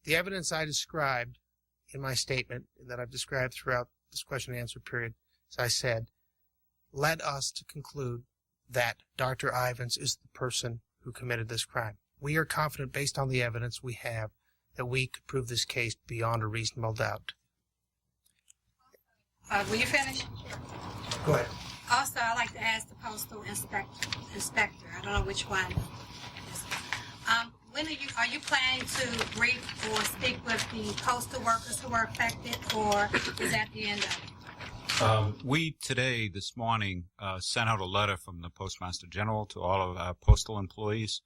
The evidence I described in my statement that I've described throughout this question and answer period, as I said, led us to conclude that Dr. Ivins is the person who committed this crime. We are confident, based on the evidence we have, that we could prove this case beyond a reasonable doubt. Will you finish? Go ahead. Also, I'd like to ask the postal inspector. I don't know which one. When are you planning to brief or speak with the postal workers who were affected, or is that the end of it? We today, this morning, sent out a letter from the Postmaster General to all of our postal employees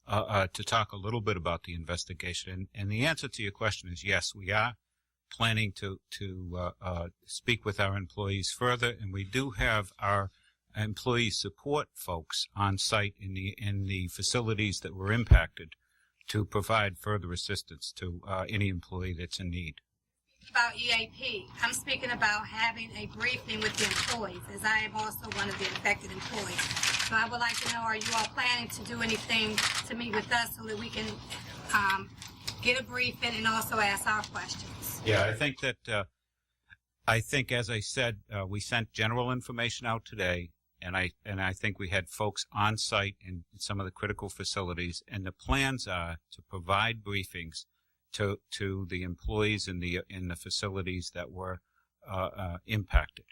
to talk a little bit about the investigation. And the answer to your question is yes, we are planning to speak with our employees further, and we do have our employee support folks on site in the facilities that were impacted to provide further assistance to any employee that's in need. About EAP, I'm speaking about having a briefing with the employees, as I am also one of the affected employees. So I would like to know, are you all planning to do anything to meet with us so that we can get a briefing and also ask our questions? Yeah, I think that, as I said, we sent general information out today, and I think we had folks on site in some of the critical facilities, and the plans are to provide briefings to the employees in the facilities that were impacted.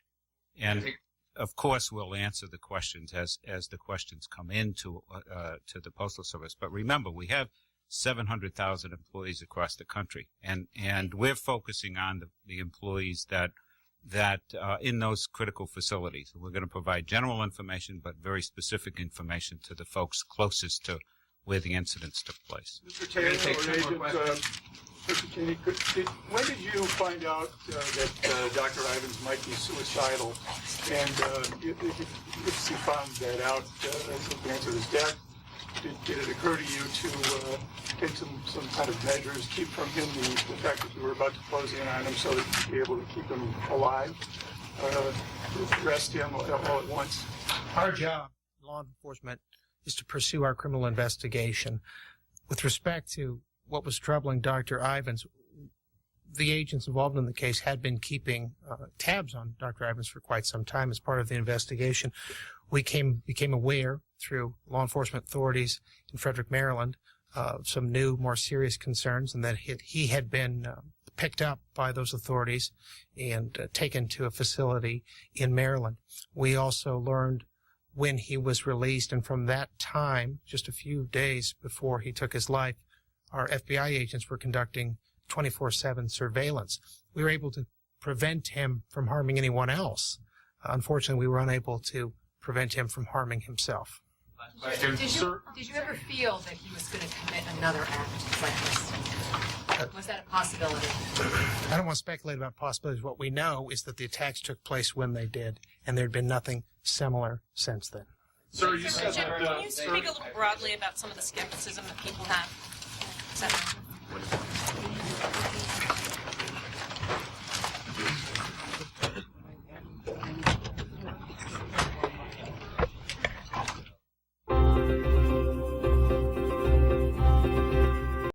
And of course, we'll answer the questions as the questions come in to the Postal Service. But remember, we have 700,000 employees across the country, and we're focusing on the employees that in those critical facilities. We're going to provide general information, but very specific information to the folks closest to where the incidents took place. Mr. Taylor, Mr. Cheney, when did you find out that Dr. Ivins might be suicidal? And if you found that out as the advance of his death, did it occur to you to take some kind of measures, keep from him the fact that you were about to close in on him so that you'd be able to keep him alive, arrest him all at once? Our job, law enforcement, is to pursue our criminal investigation. With respect to what was troubling Dr. Ivins, the agents involved in the case had been keeping tabs on Dr. Ivins for quite some time as part of the investigation. We became aware through law enforcement authorities in Frederick, Maryland, some new, more serious concerns, and that he had been picked up by those authorities and taken to a facility in Maryland. We also learned when he was released, and from that time, just a few days before he took his life, our FBI agents were conducting 24/7 surveillance. We were able to prevent him from harming anyone else. Unfortunately, we were unable to prevent him from harming himself. Did you ever feel that he was going to commit another act like this? Was that a possibility? I don't want to speculate about possibilities. What we know is that the attacks took place when they did, and there had been nothing similar since then. Sir, you said Jim, that... can you speak a little broadly about some of the skepticism that people have? Is that